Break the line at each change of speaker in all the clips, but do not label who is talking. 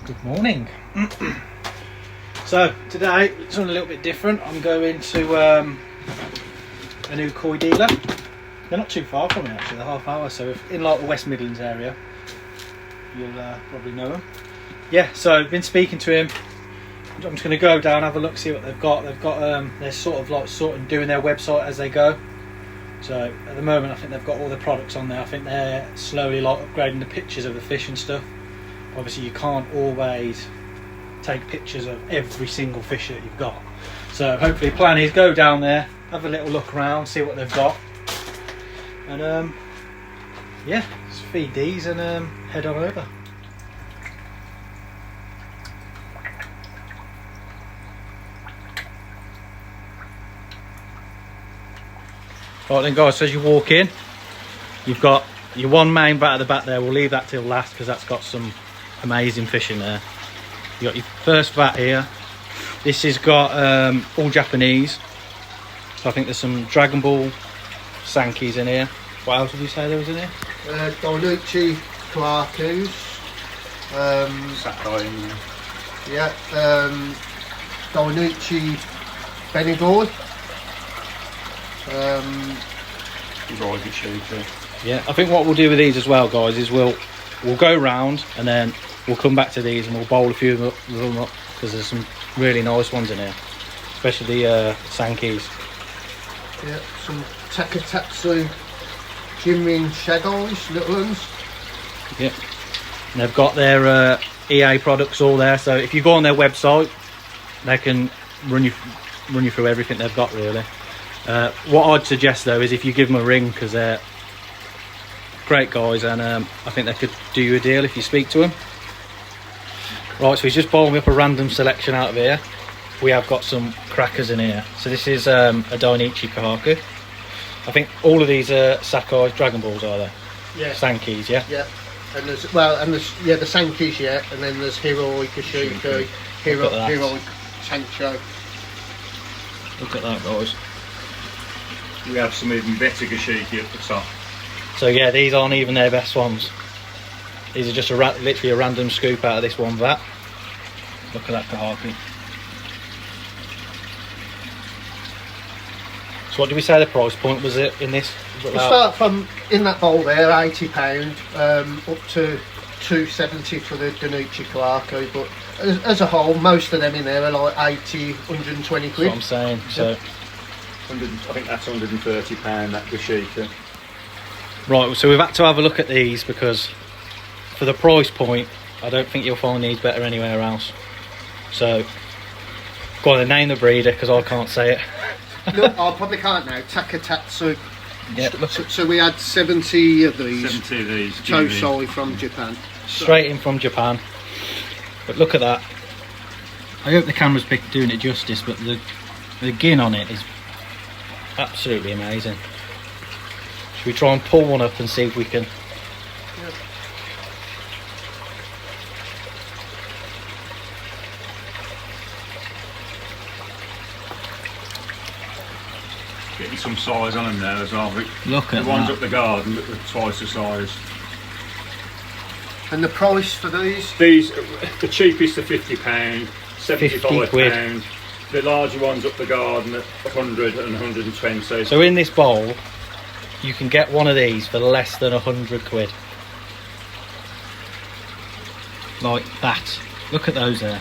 Good morning. So today it's something a little bit different. I'm going to a new koi dealer. They're not too far from me actually, they're half hour, so if in like the West Midlands area you'll probably know them. Yeah, so I've been speaking to him. I'm just going to go down, have a look, see what they've got. They're sort of doing their website as they go. So at the moment I think they've got all the products on there. I think they're slowly like upgrading the pictures of the fish and stuff. Obviously you can't always take pictures of every single fish that you've got. So hopefully the plan is go down there, have a little look around, see what they've got. And yeah, just feed these and head on over. Right then guys, so as you walk in, you've got your one main vat at the back there. We'll leave that till last because that's got some amazing fish in there. You got your first vat here. This has got all Japanese. So I think there's some Dragon Ball Sankis in here. What else did you say there was in here?
Dainichi Karakus.
Sakai in there.
Yeah. Dainichi Benidorm.
Dry Gashika.
Yeah, I think what we'll do with these as well, guys, is we'll go round and then we'll come back to these and we'll bowl a few of them up because there's some really nice ones in here, especially the Sankis.
Yeah, some Takatatsu Jinrin Shagais, little ones.
Yep. And they've got their EA products all there, so if you go on their website, they can run you through everything they've got really. What I'd suggest though is if you give them a ring, because they're great guys and I think they could do you a deal if you speak to them. Right, so he's just bowled me up a random selection out of here. We have got some crackers in here. So this is a Dainichi Kahaku. I think all of these are Sakai Dragon Balls, are they?
Yeah.
Sankis, yeah?
Yeah. And there's the Sankis, yeah, and then there's Hiroi Kashuku, Hiroi Sancho.
Look at that, guys.
We have some even better Gashiki at the top.
So yeah, these aren't even their best ones. These are just literally a random scoop out of this one vat. Look at that Kahaku. So what did we say the price point was it in this?
We start from, in that bowl there, £80, up to £270 for the Dainichi Karaku, but as a whole, most of them in there are like 80, 120 quid.
That's what I'm saying. So,
I think that's £130, that Gashika.
right, so we've had to have a look at these because for the price point, I don't think you'll find these better anywhere else. So, go on then, name the breeder because I can't say it.
No, I probably can't now. Takatatsu.
Yeah,
So we had 70 of these.
70 of these.
Tosai from Japan.
straight in from Japan. But look at that. I hope the camera's doing it justice, but the gin on it is absolutely amazing. Should we try and pull one up and see if we can?
Yep.
Getting some size on them there as well.
Look at
the ones
that.
up the garden that were twice the size.
And the price for these?
These, the cheapest are £50, £75.
quid.
The larger ones up the garden at 100 and 120.
So in this bowl, you can get one of these for less than 100 quid. Like that. Look at those there.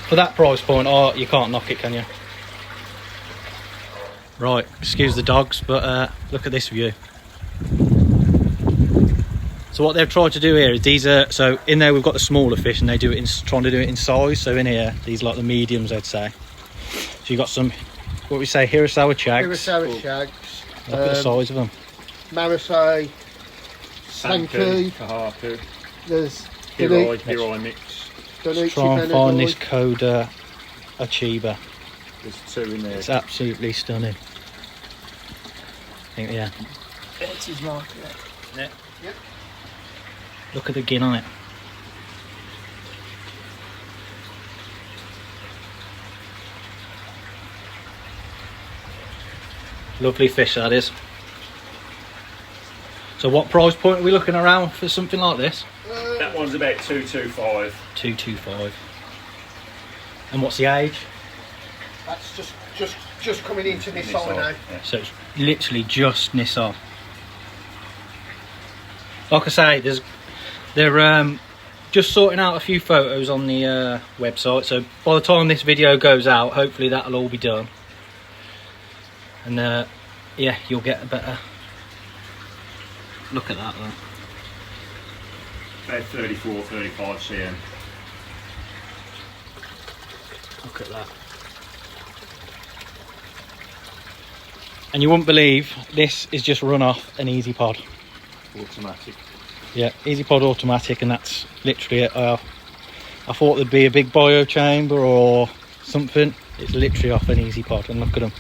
For that price point, oh, you can't knock it, can you? Right, excuse the dogs, but look at this view. So what they've tried to do here is these are, so in there we've got the smaller fish and they do it in, trying to do it in size. So in here, these are like the mediums, I'd say. So you've got some, what we say, Hirasawa Chags.
Hirasawa Shags.
Look at the size of them.
Marasai.
Sanku,
Sanku.
Kahaku,
There's
Hiroi mix.
Let's try and find this Koda Achiba.
There's two in there.
It's absolutely stunning. I think, yeah.
It's his mark,
Yeah.
Yep.
Look at the gin on it. Lovely fish that is. So what price point are we looking around for something like this?
That one's about 225.
225. And what's the age?
That's just coming into this
Nissan,
side now.
yeah.
So it's literally just Nissan. Like I say, they're just sorting out a few photos on the website. So by the time this video goes out, hopefully that'll all be done. And yeah, you'll get a better look at that one.
About 34, 35 cm.
Look at that. And you wouldn't believe this is just run off an Easy Pod.
Automatic.
Yeah, Easy Pod automatic, and that's literally it. I thought there'd be a big bio chamber or something. It's literally off an Easy Pod, and look at them.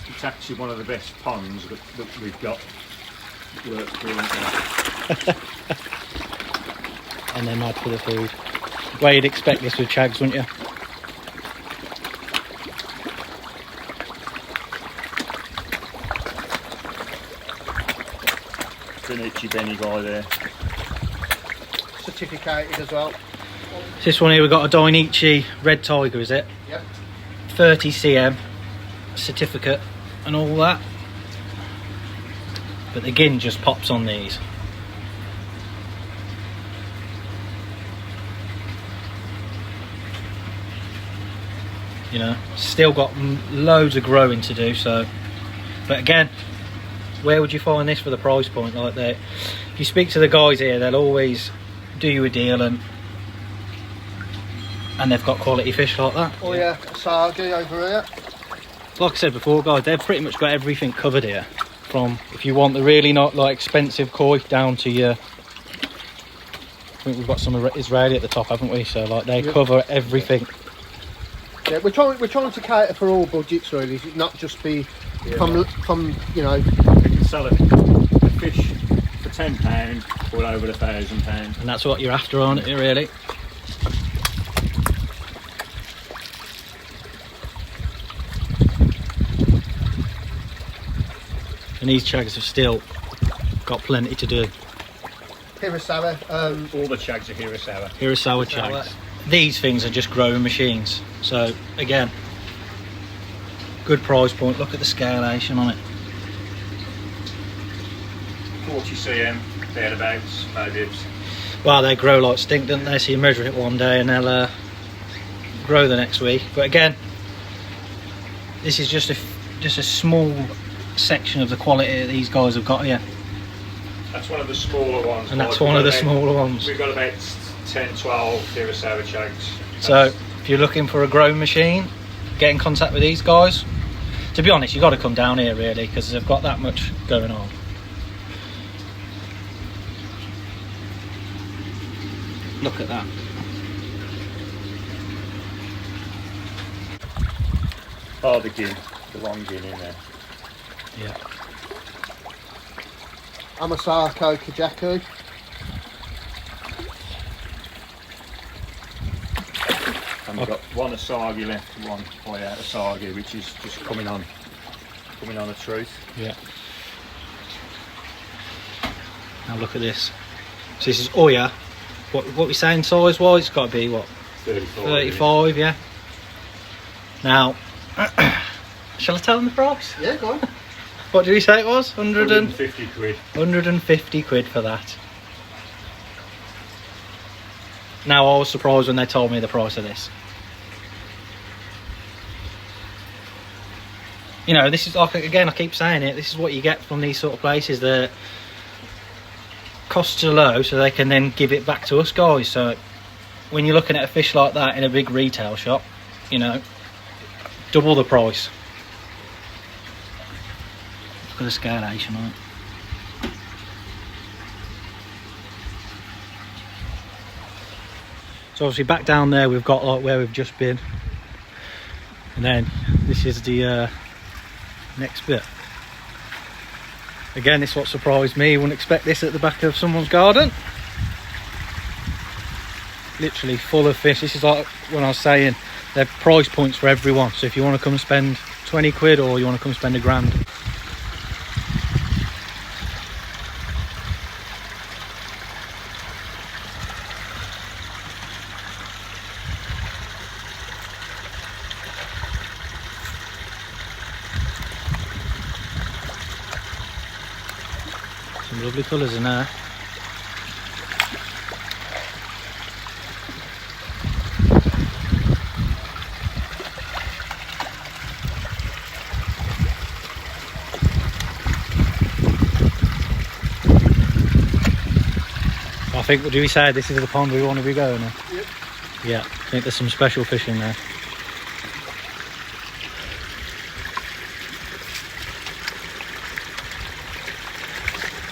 It's actually one of the best ponds that we've got. Works brilliant.
And they're mad for the food. The way you'd expect this with Chags, wouldn't you?
Danucci Benny guy there.
Certificated as well.
This one here, we've got a Dainichi Red Tiger, is it?
Yep.
30 cm certificate and all that. But the gin just pops on these. You know, still got loads of growing to do. So, but again, where would you find this for the price point like that? If you speak to the guys here, they'll always do you a deal, and they've got quality fish like that.
Oh yeah, Asagi over here.
Like I said before, guys, they've pretty much got everything covered here. From if you want the really not like expensive koi down to your, I think we've got some Israeli at the top, haven't we? So like they cover everything.
Yeah, we're trying to cater for all budgets really, not just be from you know.
You can sell a fish for £10 or over £1,000.
And that's what you're after, aren't it, really? And these Chags have still got plenty to do.
Hirasawa,
All the Chags are Hirasawa.
Hirasawa Chags. These things are just growing machines. So again, good price point. Look at the scalation on it.
40 cm, thereabouts, no bibs.
Well, they grow like stink, don't they? So you measure it one day and they'll grow the next week. But again, this is just a small section of the quality that these guys have got here.
That's one of the smaller ones.
And that's one of the smaller ones.
We've got about 10, 12 Hirasawa Chags.
So if you're looking for a growing machine, get in contact with these guys. To be honest, you've got to come down here really, because they've got that much going on. Look at that.
Oh, the gin, the long gin in there.
Yeah.
Amasako Kajaku.
And we've got one Asagi left, one Hoya Asagi, which is just coming on a truth.
Yeah. Now look at this. So this is Oya. What we saying size wise? It's got to be what?
35.
35, yeah. Now, shall I tell them the price?
Yeah, go on.
What did we say it was?
150 quid.
150 quid for that. Now I was surprised when they told me the price of this. You know, this is like, again, I keep saying it, this is what you get from these sort of places. The costs are low, so they can then give it back to us guys. So when you're looking at a fish like that in a big retail shop, you know, double the price. Look at the scalation on it. So obviously back down there we've got like where we've just been, and then this is the next bit. Again, this is what surprised me. You wouldn't expect this at the back of someone's garden. Literally full of fish. This is like when I was saying they're price points for everyone. So if you want to come spend 20 quid or you want to come spend £1,000. lovely colours in there. I think, do we say this is the pond we want to be going in?
Yep.
Yeah, I think there's some special fish in there.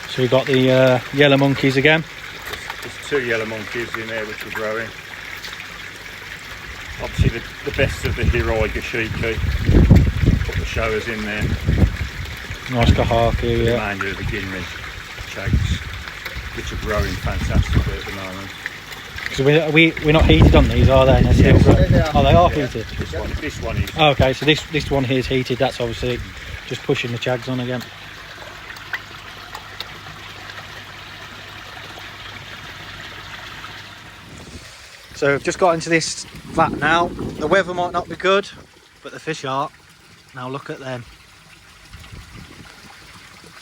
So we've got the yellow monkeys again.
There's 2 yellow monkeys in there which are growing. Obviously the best of the Hiroi Gashiki. Put the showers in there.
Nice kahaku,
The
yeah.
remainder of the Ginri shakes, which are growing fantastically at the moment.
So we're not heated on these, are they? They're still
Yes.
growing.
They are.
Oh, they are
Yeah,
heated.
This one is.
Oh, okay, so this one here is heated. That's obviously just pushing the chags on again. So we've just got into this vat now. The weather might not be good, but the fish are. Now look at them.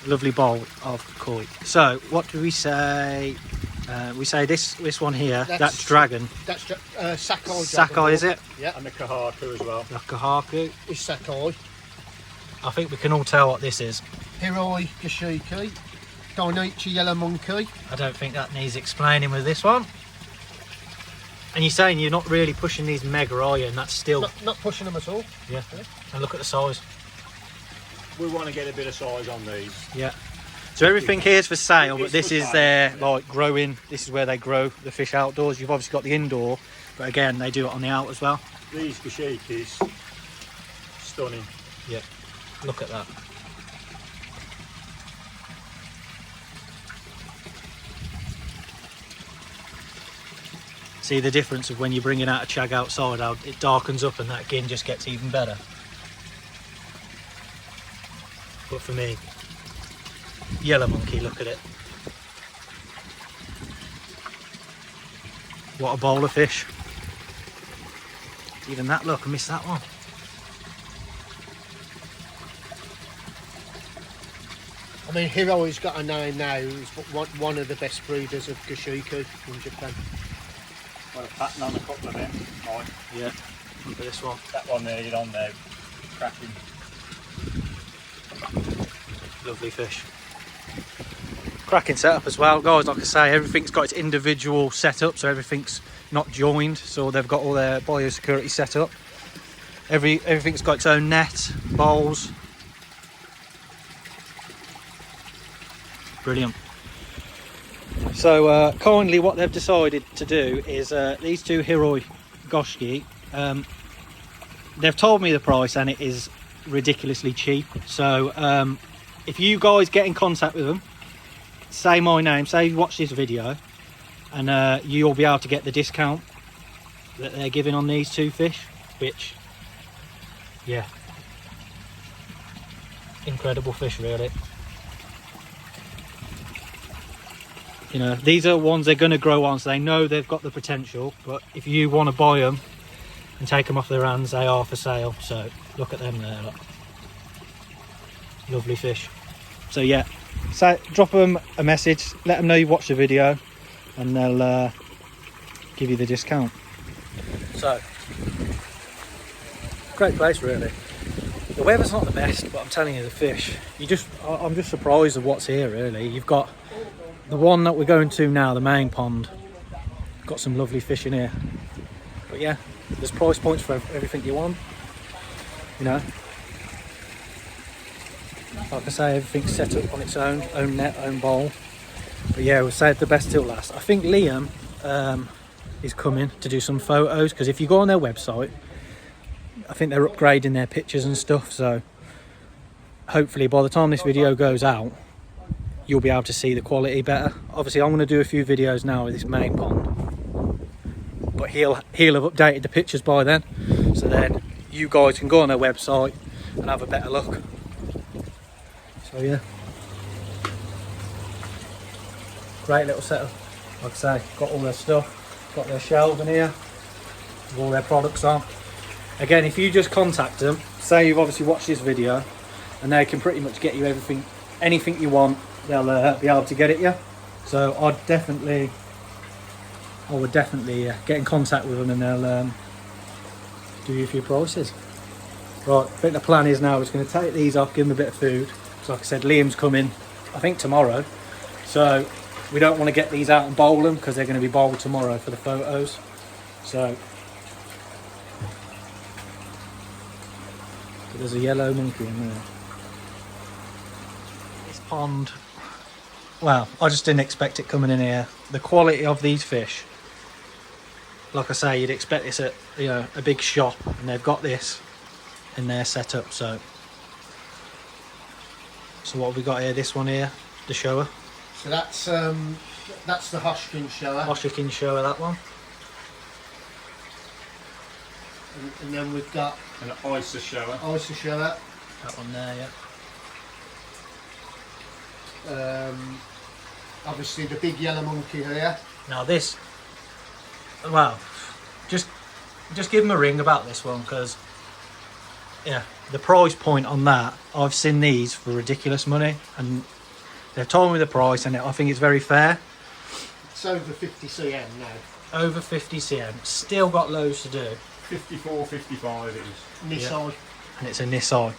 Lovely bowl of koi. So what do we say? We say this one here, that's dragon.
That's Sakai.
Sakai, is it?
Yeah,
And the kahaku as well.
The kahaku.
it's Sakai.
I think we can all tell what this is.
Hiroi Gashiki. Dainichi Yellow Monkey.
I don't think that needs explaining with this one. And you're saying you're not really pushing these mega, are you? And that's still...
Not pushing them at all.
Yeah. And look at the size.
We want to get a bit of size on these.
Yeah. So everything here is for sale, but this
for
is
sale,
their,
yeah.
like, growing. This is where they grow the fish outdoors. You've obviously got the indoor, but again, they do it on the out as well.
These Gashikis, stunning.
Yeah. Look at that. See the difference of when you're bringing out a chag outside, how it darkens up and that gin just gets even better. But for me, yellow monkey, look at it. What a bowl of fish. Even that, look, I missed that one.
I mean, Hiroi's got a name now. He's one of the best breeders of Gashiki in Japan.
Got a pattern on a couple of them. Right.
Yeah, look at this one.
That one there, get on there. Cracking.
Lovely fish. Cracking setup as well, guys. Like I say, everything's got its individual setup, so everything's not joined. So they've got all their biosecurity set up. Everything's got its own net, bowls. Brilliant. So currently what they've decided to do is these 2 Hiroi Goshiki, they've told me the price and it is ridiculously cheap. So if you guys get in contact with them, say my name, say you watch this video, and you'll be able to get the discount that they're giving on these 2 fish, which, yeah, incredible fish really. You know, these are ones they're going to grow on, so they know they've got the potential, but if you want to buy them and take them off their hands, they are for sale. So look at them there, look. Lovely fish. So yeah, so drop them a message, let them know you watched the video, and they'll give you the discount. So great place really. The weather's not the best, but I'm telling you, the fish, I'm just surprised of what's here really. You've got the one that we're going to now, the main pond, got some lovely fish in here. But yeah, there's price points for everything you want, you know. Like I say, everything's set up on its own net, own bowl. But yeah, we'll save the best till last. I think Liam is coming to do some photos, because if you go on their website, I think they're upgrading their pictures and stuff, so hopefully by the time this video goes out, you'll be able to see the quality better. Obviously I'm going to do a few videos now with this main pond, but he'll have updated the pictures by then, so then you guys can go on their website and have a better look. So yeah, great little setup. Like I say, got all their stuff, got their shelving here with all their products on. Again, if you just contact them, say you've obviously watched this video, and they can pretty much get you everything, anything you want they'll be able to get it, yeah. So I would definitely get in contact with them, and they'll do you a few prices. Right, I think the plan is now is going to take these off, give them a bit of food. So like I said, Liam's coming, I think tomorrow. So we don't want to get these out and bowl them because they're going to be bowled tomorrow for the photos. So there's a yellow monkey in there. This pond, well, I just didn't expect it coming in here. The quality of these fish, like I say, you'd expect this at, you know, a big shop, and they've got this in their setup. So what have we got here? This one here, the shower.
So that's the Hoshkin shower.
Hoshkin shower, that one.
And then we've got
An oyster shower.
oyster shower.
That one there, yeah.
Obviously the big yellow monkey here.
Now this, well, just give them a ring about this one, because yeah, the price point on that, I've seen these for ridiculous money, and they've told me the price, and I think it's very fair.
It's over 50 cm now.
Over 50 cm, still got loads to do.
54, 55 it is.
Nissan.
And it's a Nissan.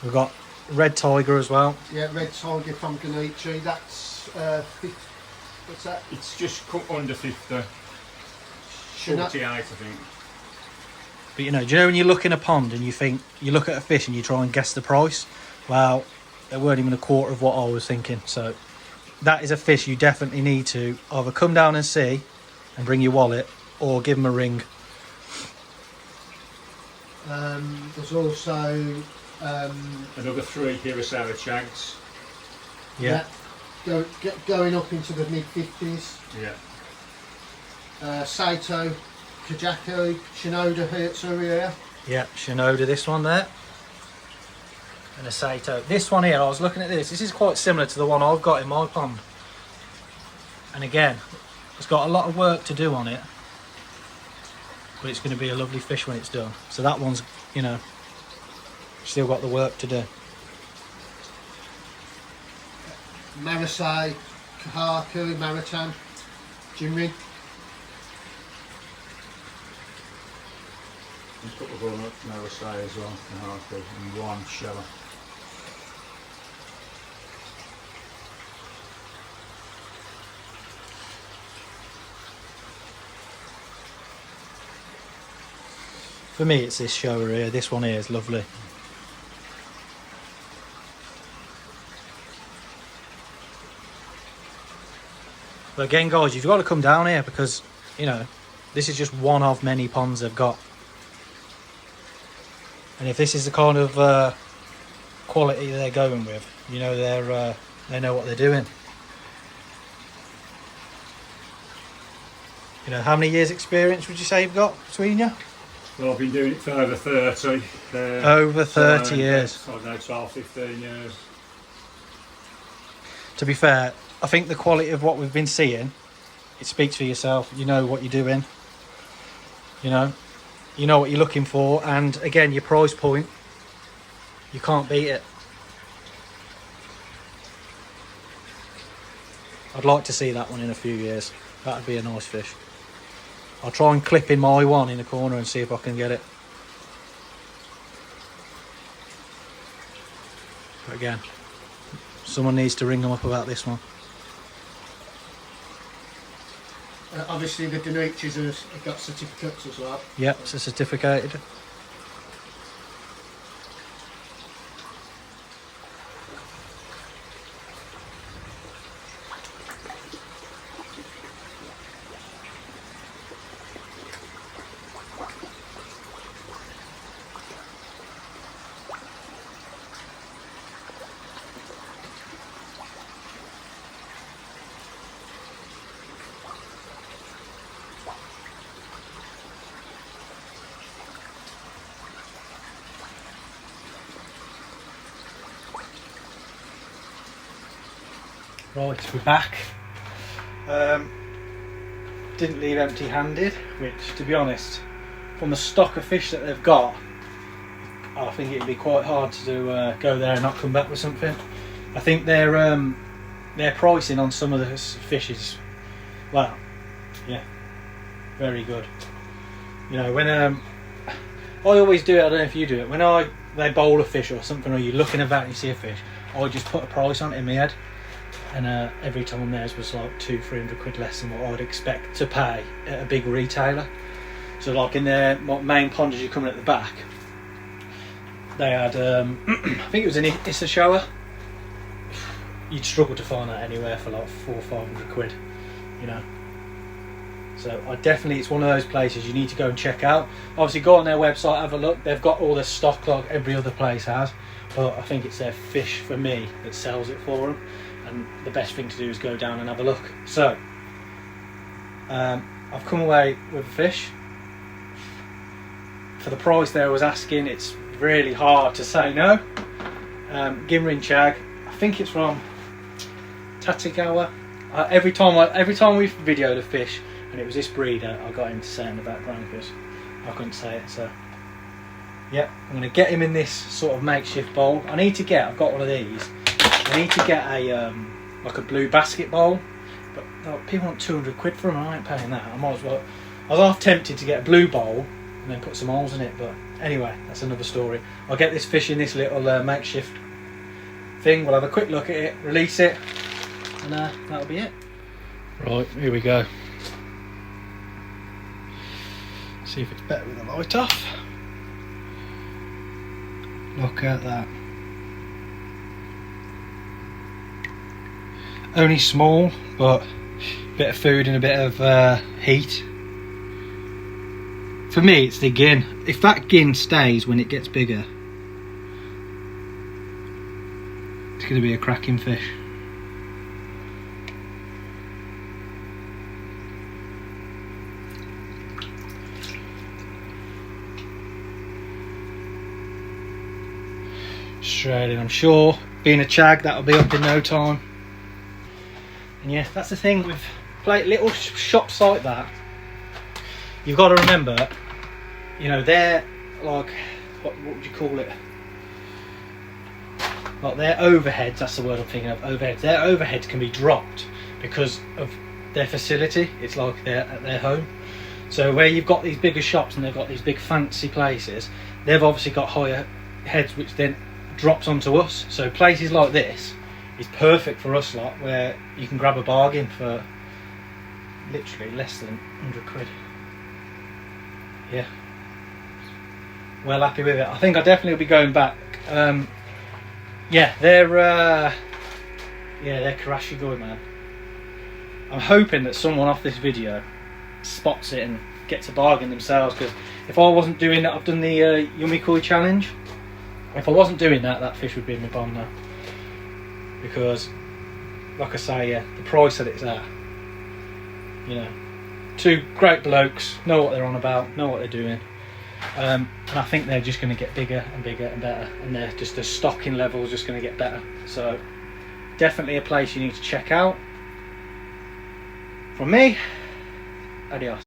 We've got Red Tiger as well.
Yeah, red tiger from Gunichi. That's what's that?
It's just cut under 50. 48 I think.
But you know when you look in a pond and you look at a fish and you try and guess the price? Well, they weren't even a quarter of what I was thinking. So that is a fish you definitely need to either come down and see and bring your wallet, or give them a ring.
There's also
Another 3 Hirasawa shags.
Yeah.
going up into the mid 50s.
Yeah.
Saito, Kajaku, Shinoda Hertsu here.
Yeah, Shinoda, this one there. And a Saito. This one here, I was looking at this. This is quite similar to the one I've got in my pond. And again, it's got a lot of work to do on it, but it's going to be a lovely fish when it's done. So that one's, you know, still got the work to do.
Marasai, Kahaku, Maritan, Jinrin.
And a couple of other Marasai as well, and one shower.
For me, it's this shower here. This one here is lovely. But again, guys, you've got to come down here because, you know, this is just one of many ponds they've got. And if this is the kind of quality they're going with, you know, they know what they're doing. You know, how many years experience would you say you've got between you?
Well, I've been doing it for over 30.
Over 30 years.
I don't know, 12, 15 years.
To be fair, I think the quality of what we've been seeing, it speaks for yourself. You know what you're doing. You know what you're looking for, and again, your price point, you can't beat it. I'd like to see that one in a few years. That'd be a nice fish. I'll try and clip in my one in the corner and see if I can get it. But again, someone needs to ring them up about this one.
Obviously the Danuchis have got certificates as well.
Yep, it's a certificated. Right, we're back. Didn't leave empty-handed, which, to be honest, from the stock of fish that they've got, I think it'd be quite hard to go there and not come back with something. I think their pricing on some of the fish is, well, yeah, very good. You know, when I always do it, I don't know if you do it, when they bowl a fish or something, or you're looking about and you see a fish, I just put a price on it in my head, and every time theirs was like 200-300 quid less than what I'd expect to pay at a big retailer. So like in their main pond as you come in at the back, they had I think it was an Issa shower. You'd struggle to find that anywhere for like 400 or 500 quid, you know. So it's one of those places you need to go and check out. Obviously go on their website, have a look. They've got all the stock like every other place has, but I think it's their fish, for me, that sells it for them, and the best thing to do is go down and have a look. So I've come away with a fish for the price there I was asking. It's really hard to say no. Gimrin Chag, I think it's from Tatigawa. Every time we've videoed a fish and it was this breeder, I got him to say it in the background because I couldn't say it. So yeah, I'm going to get him in this sort of makeshift bowl. I've got one of these. I need to get a like a blue basket bowl, but people want 200 quid for them. I ain't paying that. I was half tempted to get a blue bowl and then put some holes in it, but anyway, that's another story. I'll get this fish in this little makeshift thing. We'll have a quick look at it, release it, and that'll be it. Right, here we go. See if it's better with the light off. Look at that. Only small, but a bit of food and a bit of heat. For me, it's the gin. If that gin stays when it gets bigger, it's going to be a cracking fish. Straight in, I'm sure. Being a chag, that'll be up in no time. And yeah, that's the thing with little shops like that. You've got to remember, you know, they're like, what would you call it? Like their overheads, that's the word I'm thinking of, overheads. Their overheads can be dropped because of their facility. It's like they're at their home. So where you've got these bigger shops and they've got these big fancy places, they've obviously got higher heads, which then drops onto us. So places like this is perfect for us lot, where you can grab a bargain for literally less than 100 quid. Yeah, well happy with it. I think I definitely will be going back. Yeah, they're Karashi good, man. I'm hoping that someone off this video spots it and gets a bargain themselves, because if I wasn't doing that, I've done the Yummy Koi challenge. If I wasn't doing that, that fish would be in my bomb now, because like I say, yeah, the price that it's at, you know, two great blokes, know what they're on about, know what they're doing, and I think they're just going to get bigger and bigger and better, and they're just, the stocking level is just going to get better. So definitely a place you need to check out. From me, adios.